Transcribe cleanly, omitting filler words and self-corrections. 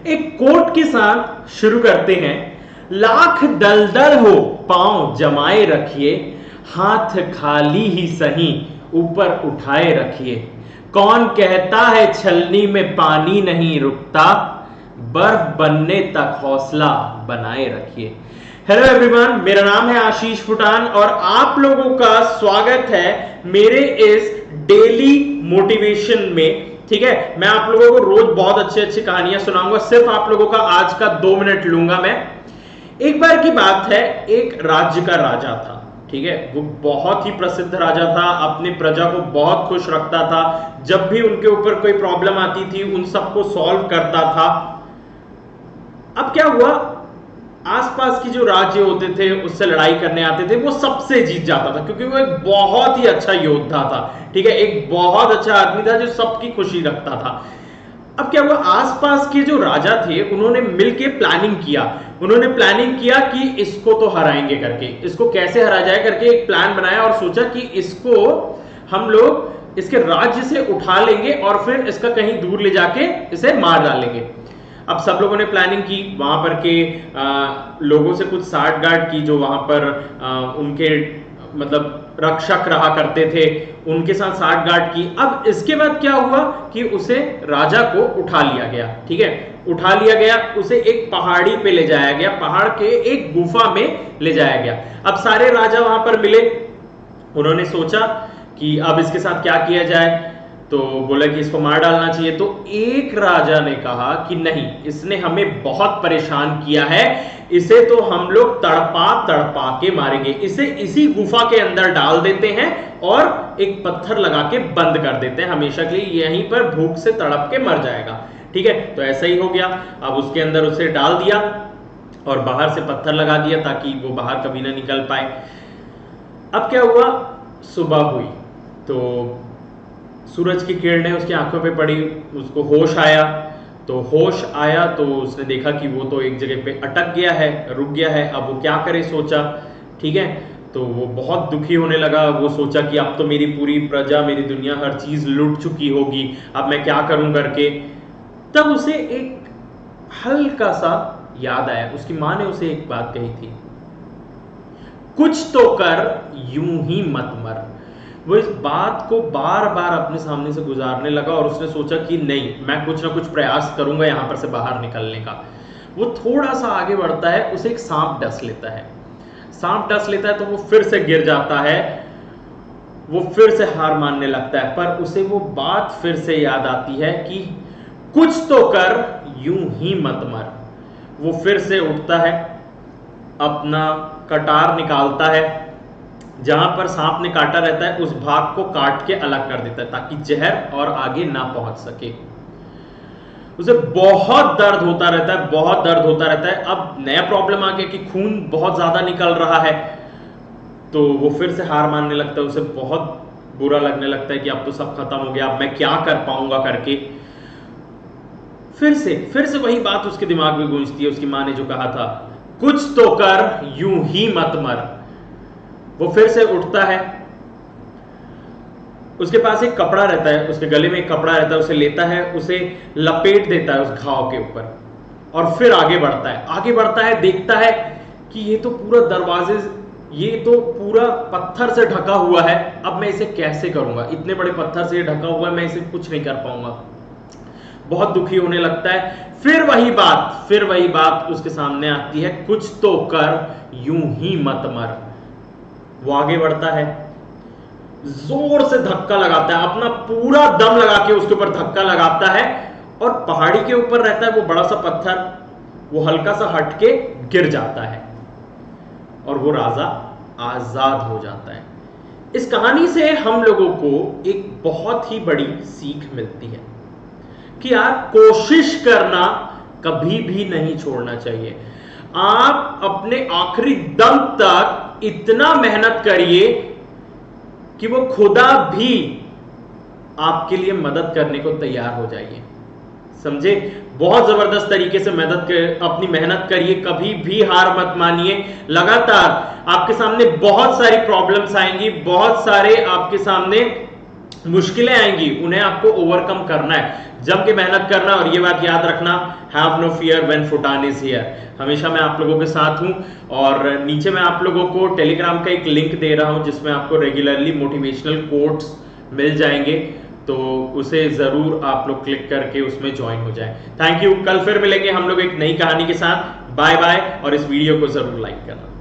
एक कोट के साथ शुरू करते हैं। लाख दलदल हो पांव जमाए रखिए, हाथ खाली ही सही ऊपर उठाए रखिए। कौन कहता है छलनी में पानी नहीं रुकता, बर्फ बनने तक हौसला बनाए रखिए। हेलो एवरीवन, मेरा नाम है आशीष फुटान और आप लोगों का स्वागत है मेरे इस डेली मोटिवेशन में। ठीक है, मैं आप लोगों को रोज बहुत अच्छी अच्छी कहानियां सुनाऊंगा। सिर्फ आप लोगों का आज का 2 मिनट लूंगा मैं। एक बार की बात है, एक राज्य का राजा था। ठीक है, वो बहुत ही प्रसिद्ध राजा था, अपनी प्रजा को बहुत खुश रखता था। जब भी उनके ऊपर कोई प्रॉब्लम आती थी उन सबको सॉल्व करता था। अब क्या हुआ, आसपास की जो राज्य होते थे उससे लड़ाई करने आते थे, वो सबसे जीत जाता था क्योंकि वो एक बहुत ही अच्छा योद्धा था। ठीक है, एक बहुत अच्छा आदमी था जो सबकी खुशी रखता था। अब क्या हुआ, आसपास के जो राजा थे उन्होंने मिलके प्लानिंग किया। उन्होंने प्लानिंग किया कि इसको तो हराएंगे करके, इसको कैसे हरा जाए करके एक प्लान बनाया और सोचा कि इसको हम लोग इसके राज्य से उठा लेंगे और फिर इसका कहीं दूर ले जाके इसे मार डालेंगे। अब सब लोगों ने प्लानिंग की, वहां पर के लोगों से कुछ साठ गांठ की, जो वहां पर उनके मतलब रक्षक रहा करते थे, उनके साथ साठ गांठ की। अब इसके बाद क्या हुआ कि उसे राजा को उठा लिया गया। ठीक है, उठा लिया गया, उसे एक पहाड़ी पे ले जाया गया, पहाड़ के एक गुफा में ले जाया गया। अब सारे राजा वहां पर मिले, उन्होंने सोचा कि अब इसके साथ क्या किया जाए, तो बोला कि इसको मार डालना चाहिए। तो एक राजा ने कहा कि नहीं, इसने हमें बहुत परेशान किया है, इसे तो हम लोग तड़पा तड़पा के मारेंगे, इसे इसी गुफा के अंदर डाल देते हैं और एक पत्थर लगा के बंद कर देते हैं, हमेशा के लिए यहीं पर भूख से तड़प के मर जाएगा। ठीक है, तो ऐसा ही हो गया। अब उसके अंदर उसे डाल दिया और बाहर से पत्थर लगा दिया ताकि वो बाहर कभी ना निकल पाए। अब क्या हुआ, सुबह हुई तो सूरज की किरणें उसकी आंखों पे पड़ी, उसको होश आया। तो होश आया तो उसने देखा कि वो तो एक जगह पे अटक गया है, रुक गया है। अब वो क्या करे सोचा। ठीक है, तो वो बहुत दुखी होने लगा। वो सोचा कि अब तो मेरी पूरी प्रजा, मेरी दुनिया, हर चीज लूट चुकी होगी, अब मैं क्या करूं करके। तब उसे एक हल्का सा याद आया, उसकी माँ ने उसे एक बात कही थी, कुछ तो कर यूं ही मत मर। वो इस बात को बार बार अपने सामने से गुजारने लगा और उसने सोचा कि नहीं, मैं कुछ ना कुछ प्रयास करूंगा यहां पर से बाहर निकलने का। वो थोड़ा सा आगे बढ़ता है, उसे एक सांप डस लेता है। सांप डस लेता है तो वो फिर से गिर जाता है, वो फिर से हार मानने लगता है। पर उसे वो बात फिर से याद आती है कि कुछ तो कर यूं ही मत मर। वो फिर से उठता है, अपना कटार निकालता है, जहां पर सांप ने काटा रहता है उस भाग को काट के अलग कर देता है ताकि जहर और आगे ना पहुंच सके। उसे बहुत दर्द होता रहता है, बहुत दर्द होता रहता है। अब नया प्रॉब्लम आ गया कि खून बहुत ज्यादा निकल रहा है, तो वो फिर से हार मानने लगता है। उसे बहुत बुरा लगने लगता है कि अब तो सब खत्म हो गया, अब मैं क्या कर पाऊंगा करके। फिर से वही बात उसके दिमाग में गूंजती है, उसकी माँ ने जो कहा था, कुछ तो कर यूं ही मत मर। वो फिर से उठता है, उसके पास एक कपड़ा रहता है, उसके गले में एक कपड़ा रहता है, उसे लेता है, उसे लपेट देता है उस घाव के ऊपर और फिर आगे बढ़ता है। आगे बढ़ता है, देखता है कि ये तो पूरा दरवाजे, ये तो पूरा पत्थर से ढका हुआ है, अब मैं इसे कैसे करूंगा, इतने बड़े पत्थर से ढका हुआ है, मैं इसे कुछ नहीं कर पाऊंगा। बहुत दुखी होने लगता है। फिर वही बात उसके सामने आती है, कुछ तो कर यूं ही मत मर। वो आगे बढ़ता है, जोर से धक्का लगाता है, अपना पूरा दम लगा के उसके ऊपर धक्का लगाता है और पहाड़ी के ऊपर रहता है वो बड़ा सा पत्थर, वो हल्का सा हटके गिर जाता है और वो राजा आजाद हो जाता है। इस कहानी से हम लोगों को एक बहुत ही बड़ी सीख मिलती है कि यार, कोशिश करना कभी भी नहीं छोड़ना चाहिए। आप अपने आखिरी दम तक इतना मेहनत करिए कि वो खुदा भी आपके लिए मदद करने को तैयार हो जाइए। समझे, बहुत जबरदस्त तरीके से अपनी मेहनत करिए, कभी भी हार मत मानिए। लगातार आपके सामने बहुत सारी प्रॉब्लम्स आएंगी, बहुत सारे आपके सामने मुश्किलें आएंगी, उन्हें आपको ओवरकम करना है। जम के मेहनत करना, और ये बात याद रखना, हैव नो फियर व्हेन फुटान इज हियर। हमेशा मैं आप लोगों के साथ हूं, और नीचे मैं आप लोगों को टेलीग्राम का एक लिंक दे रहा हूं जिसमें आपको रेगुलरली मोटिवेशनल कोट्स मिल जाएंगे, तो उसे जरूर आप लोग क्लिक करके उसमें ज्वाइन हो जाए। थैंक यू, कल फिर मिलेंगे हम लोग एक नई कहानी के साथ। बाय बाय, और इस वीडियो को जरूर लाइक करना।